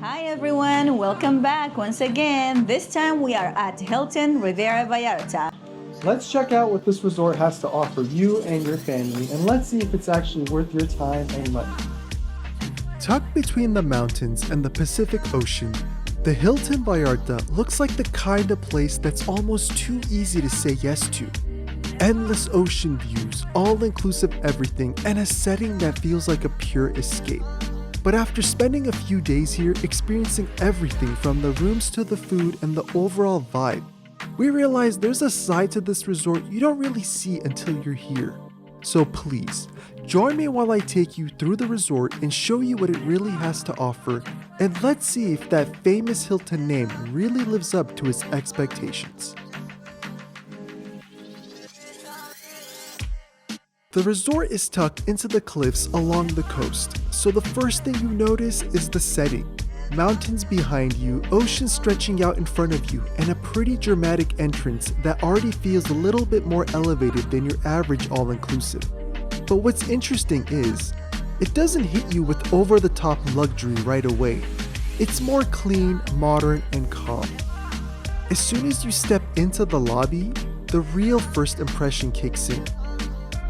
Hi everyone, welcome back once again. This time we are at Hilton Riviera Vallarta. Let's check out what this resort has to offer you and your family, and let's see if it's actually worth your time and money. Tucked between the mountains and the Pacific Ocean, the Hilton Vallarta looks like the kind of place that's almost too easy to say yes to. Endless ocean views, all-inclusive everything, and a setting that feels like a pure escape. But after spending a few days here experiencing everything from the rooms to the food and the overall vibe, we realized there's a side to this resort you don't really see until you're here. So please, join me while I take you through the resort and show you what it really has to offer, and let's see if that famous Hilton name really lives up to its expectations. The resort is tucked into the cliffs along the coast, so the first thing you notice is the setting. Mountains behind you, ocean stretching out in front of you, and a pretty dramatic entrance that already feels a little bit more elevated than your average all-inclusive. But what's interesting is, it doesn't hit you with over-the-top luxury right away. It's more clean, modern, and calm. As soon as you step into the lobby, the real first impression kicks in.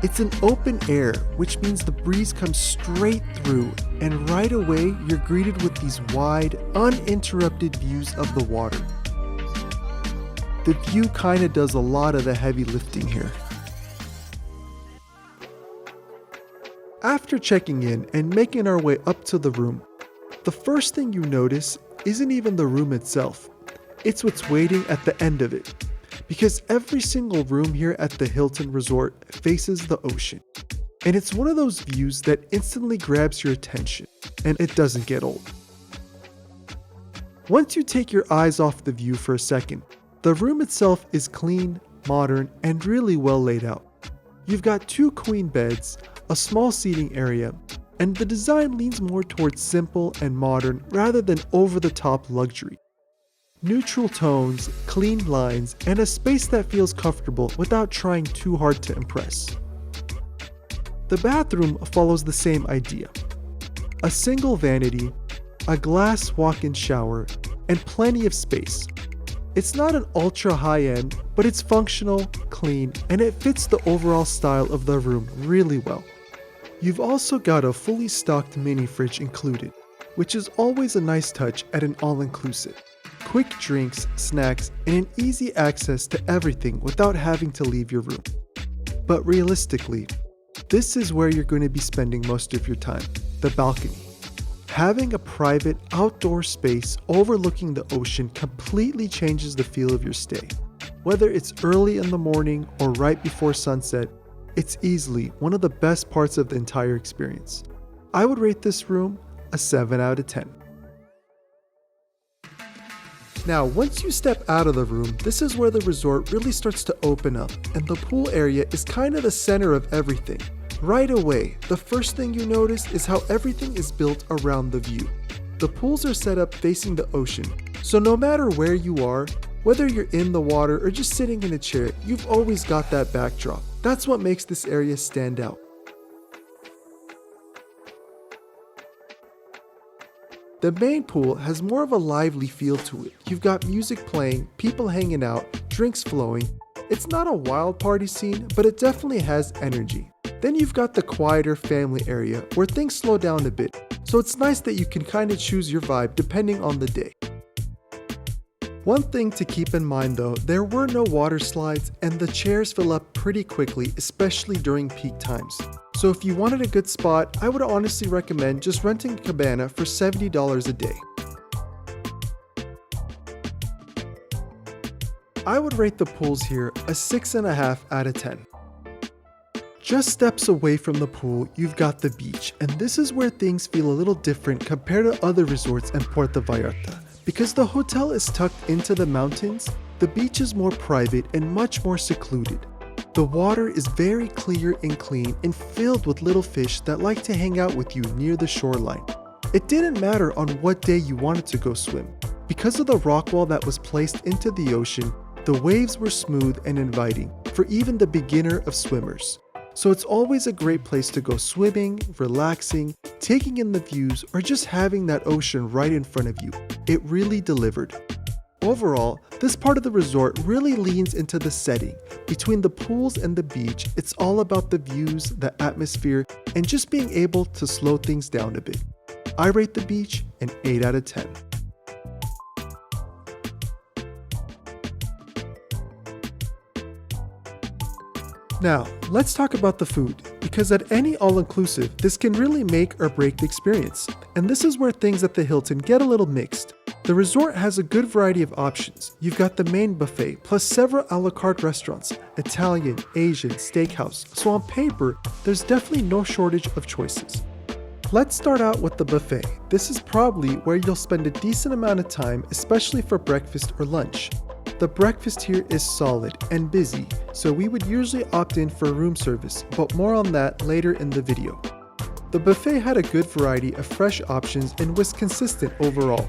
It's an open air, which means the breeze comes straight through, and right away you're greeted with these wide, uninterrupted views of the water. The view kinda does a lot of the heavy lifting here. After checking in and making our way up to the room, the first thing you notice isn't even the room itself. It's what's waiting at the end of it. Because every single room here at the Hilton Resort faces the ocean. And it's one of those views that instantly grabs your attention, and it doesn't get old. Once you take your eyes off the view for a second, the room itself is clean, modern, and really well laid out. You've got 2 queen beds, a small seating area, and the design leans more towards simple and modern rather than over-the-top luxury. Neutral tones, clean lines, and a space that feels comfortable without trying too hard to impress. The bathroom follows the same idea. A single vanity, a glass walk-in shower, and plenty of space. It's not an ultra high-end, but it's functional, clean, and it fits the overall style of the room really well. You've also got a fully stocked mini fridge included, which is always a nice touch at an all-inclusive. Quick drinks, snacks, and an easy access to everything without having to leave your room. But realistically, this is where you're going to be spending most of your time, the balcony. Having a private outdoor space overlooking the ocean completely changes the feel of your stay. Whether it's early in the morning or right before sunset, it's easily one of the best parts of the entire experience. I would rate this room a 7 out of 10. Now, once you step out of the room, this is where the resort really starts to open up, and the pool area is kind of the center of everything. Right away, the first thing you notice is how everything is built around the view. The pools are set up facing the ocean, so no matter where you are, whether you're in the water or just sitting in a chair, you've always got that backdrop. That's what makes this area stand out. The main pool has more of a lively feel to it. You've got music playing, people hanging out, drinks flowing. It's not a wild party scene, but it definitely has energy. Then you've got the quieter family area where things slow down a bit, so it's nice that you can kind of choose your vibe depending on the day. One thing to keep in mind though, there were no water slides and the chairs fill up pretty quickly, especially during peak times. So if you wanted a good spot, I would honestly recommend just renting a cabana for $70 a day. I would rate the pools here a 6.5 out of 10. Just steps away from the pool, you've got the beach, and this is where things feel a little different compared to other resorts in Puerto Vallarta. Because the hotel is tucked into the mountains, the beach is more private and much more secluded. The water is very clear and clean and filled with little fish that like to hang out with you near the shoreline. It didn't matter on what day you wanted to go swim. Because of the rock wall that was placed into the ocean, the waves were smooth and inviting for even the beginner of swimmers. so it's always a great place to go swimming, relaxing, taking in the views, or just having that ocean right in front of you. It really delivered. Overall, this part of the resort really leans into the setting. Between the pools and the beach, it's all about the views, the atmosphere, and just being able to slow things down a bit. I rate the beach an 8 out of 10. Now, let's talk about the food, because at any all-inclusive, this can really make or break the experience. And this is where things at the Hilton get a little mixed. The resort has a good variety of options. You've got the main buffet, plus several a la carte restaurants, Italian, Asian, steakhouse, so on paper, there's definitely no shortage of choices. Let's start out with the buffet. This is probably where you'll spend a decent amount of time, especially for breakfast or lunch. The breakfast here is solid and busy, so we would usually opt in for room service, but more on that later in the video. The buffet had a good variety of fresh options and was consistent overall.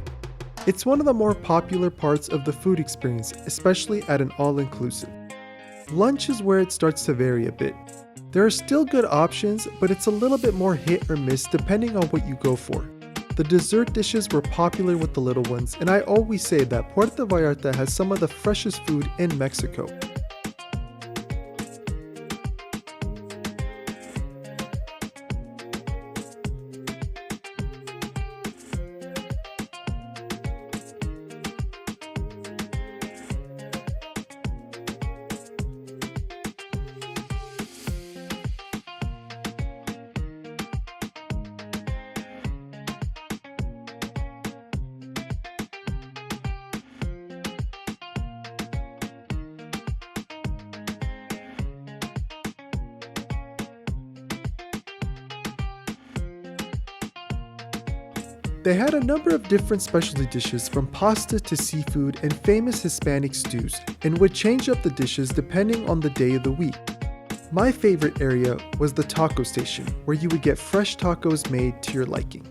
It's one of the more popular parts of the food experience, especially at an all-inclusive. Lunch is where it starts to vary a bit. There are still good options, but it's a little bit more hit or miss depending on what you go for. The dessert dishes were popular with the little ones, and I always say that Puerto Vallarta has some of the freshest food in Mexico. They had a number of different specialty dishes from pasta to seafood and famous Hispanic stews, and would change up the dishes depending on the day of the week. My favorite area was the taco station, where you would get fresh tacos made to your liking.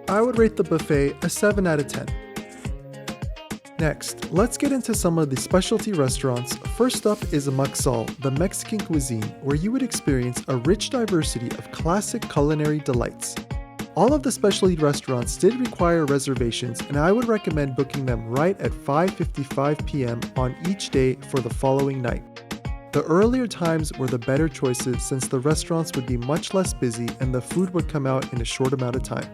I would rate the buffet a 7 out of 10. Next, let's get into some of the specialty restaurants. First up is Maxal, the Mexican cuisine, where you would experience a rich diversity of classic culinary delights. All of the specialty restaurants did require reservations, and I would recommend booking them right at 5:55 p.m. on each day for the following night. The earlier times were the better choices since the restaurants would be much less busy and the food would come out in a short amount of time.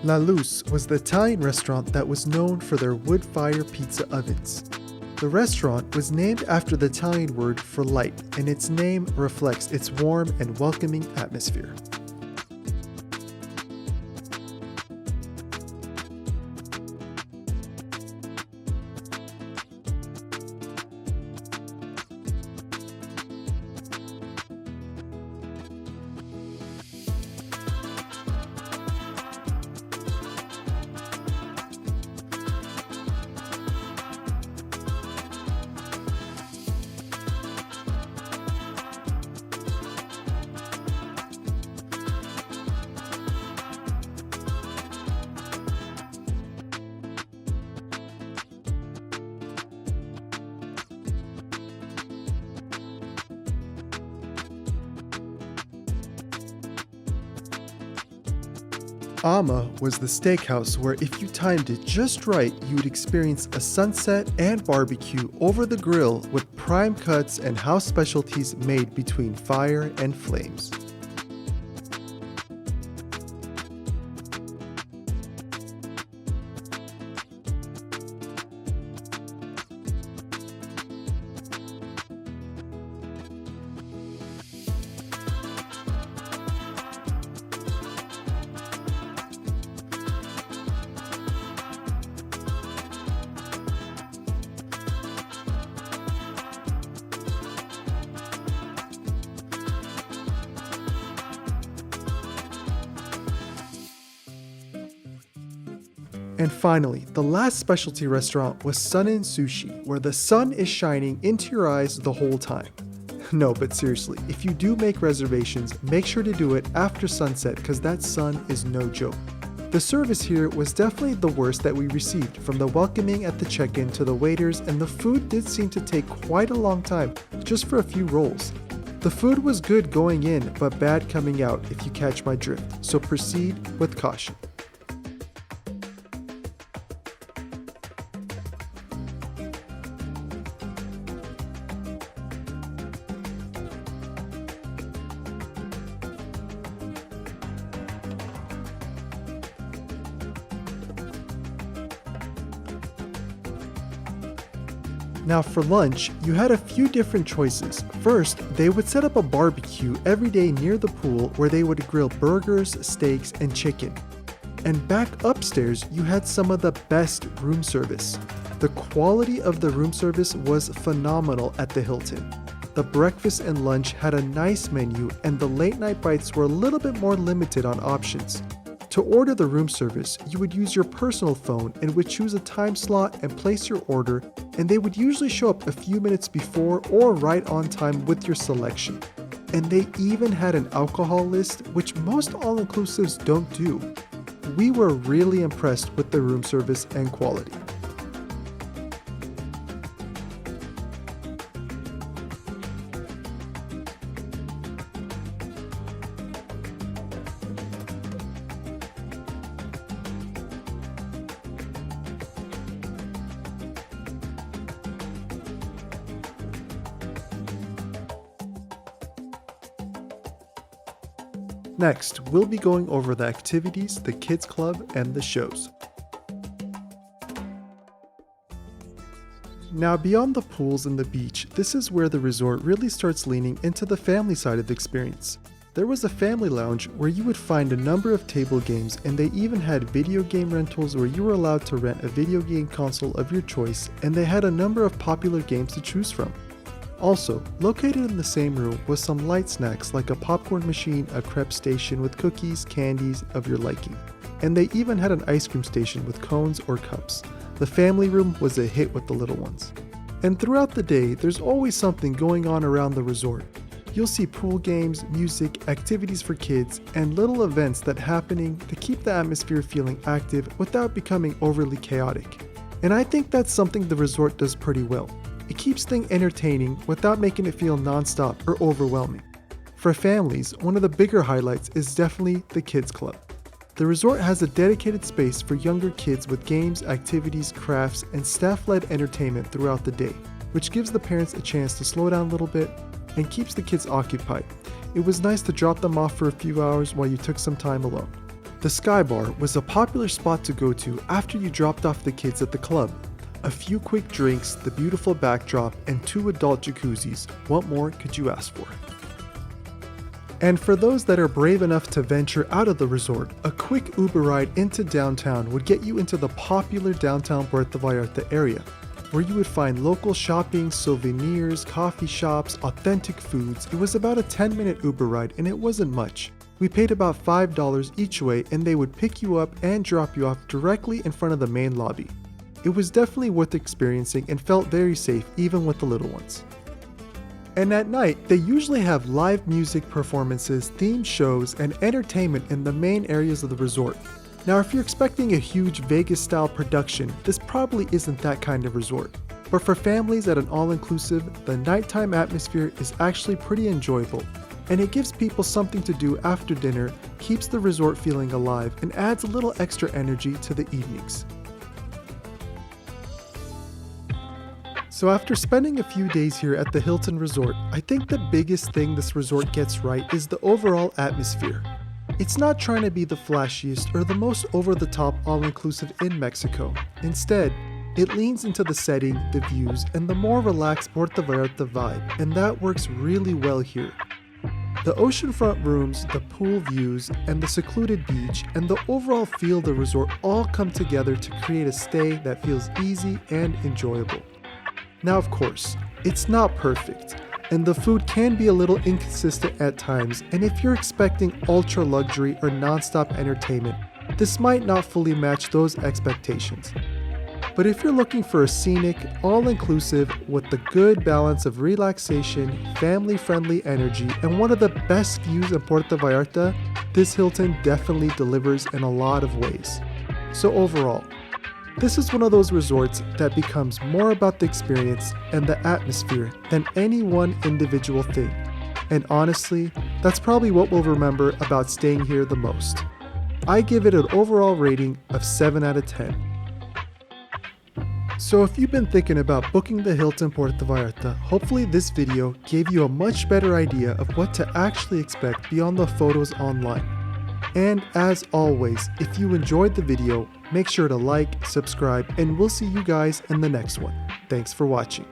La Luz was the Italian restaurant that was known for their wood-fire pizza ovens. The restaurant was named after the Italian word for light, and its name reflects its warm and welcoming atmosphere. Ama was the steakhouse where if you timed it just right, you would experience a sunset and barbecue over the grill with prime cuts and house specialties made between fire and flames. And finally, the last specialty restaurant was Sun-In Sushi, where the sun is shining into your eyes the whole time. No, but seriously, if you do make reservations, make sure to do it after sunset because that sun is no joke. The service here was definitely the worst that we received, from the welcoming at the check-in to the waiters, and the food did seem to take quite a long time just for a few rolls. The food was good going in, but bad coming out if you catch my drift, so proceed with caution. Now for lunch, you had a few different choices. First, they would set up a barbecue every day near the pool where they would grill burgers, steaks, and chicken. And back upstairs, you had some of the best room service. The quality of the room service was phenomenal at the Hilton. The breakfast and lunch had a nice menu, and the late night bites were a little bit more limited on options. To order the room service, you would use your personal phone and would choose a time slot and place your order, and they would usually show up a few minutes before or right on time with your selection. And they even had an alcohol list, which most all-inclusives don't do. We were really impressed with the room service and quality. Next, we'll be going over the activities, the kids club, and the shows. Now beyond the pools and the beach, this is where the resort really starts leaning into the family side of the experience. There was a family lounge where you would find a number of table games, and they even had video game rentals where you were allowed to rent a video game console of your choice, and they had a number of popular games to choose from. Also, located in the same room was some light snacks like a popcorn machine, a crepe station with cookies, candies of your liking, and they even had an ice cream station with cones or cups. The family room was a hit with the little ones. And throughout the day, there's always something going on around the resort. You'll see pool games, music, activities for kids, and little events that happening to keep the atmosphere feeling active without becoming overly chaotic. And I think that's something the resort does pretty well. It keeps things entertaining without making it feel non-stop or overwhelming. For families, one of the bigger highlights is definitely the kids club. The resort has a dedicated space for younger kids with games, activities, crafts, and staff-led entertainment throughout the day, which gives the parents a chance to slow down a little bit and keeps the kids occupied. It was nice to drop them off for a few hours while you took some time alone. The Sky Bar was a popular spot to go to after you dropped off the kids at the club. A few quick drinks, the beautiful backdrop, and 2 adult jacuzzis. What more could you ask for? And for those that are brave enough to venture out of the resort, a quick Uber ride into downtown would get you into the popular downtown Puerto Vallarta area, where you would find local shopping, souvenirs, coffee shops, authentic foods. It was about a 10-minute Uber ride, and it wasn't much. We paid about $5 each way, and they would pick you up and drop you off directly in front of the main lobby. It was definitely worth experiencing and felt very safe even with the little ones. And at night, they usually have live music performances, themed shows, and entertainment in the main areas of the resort. Now if you're expecting a huge Vegas-style production, this probably isn't that kind of resort. But for families at an all-inclusive, the nighttime atmosphere is actually pretty enjoyable, and it gives people something to do after dinner, keeps the resort feeling alive, and adds a little extra energy to the evenings. So after spending a few days here at the Hilton Resort, I think the biggest thing this resort gets right is the overall atmosphere. It's not trying to be the flashiest or the most over-the-top all-inclusive in Mexico. Instead, it leans into the setting, the views, and the more relaxed Puerto Vallarta vibe, and that works really well here. The oceanfront rooms, the pool views, and the secluded beach, and the overall feel of the resort all come together to create a stay that feels easy and enjoyable. Now of course, it's not perfect, and the food can be a little inconsistent at times, and if you're expecting ultra luxury or non-stop entertainment, this might not fully match those expectations. But if you're looking for a scenic, all-inclusive with the good balance of relaxation, family-friendly energy, and one of the best views in Puerto Vallarta, this Hilton definitely delivers in a lot of ways. So overall, this is one of those resorts that becomes more about the experience and the atmosphere than any one individual thing. And honestly, that's probably what we'll remember about staying here the most. I give it an overall rating of 7 out of 10. So if you've been thinking about booking the Hilton Puerto Vallarta, hopefully this video gave you a much better idea of what to actually expect beyond the photos online. And as always, if you enjoyed the video, make sure to like, subscribe, and we'll see you guys in the next one. Thanks for watching.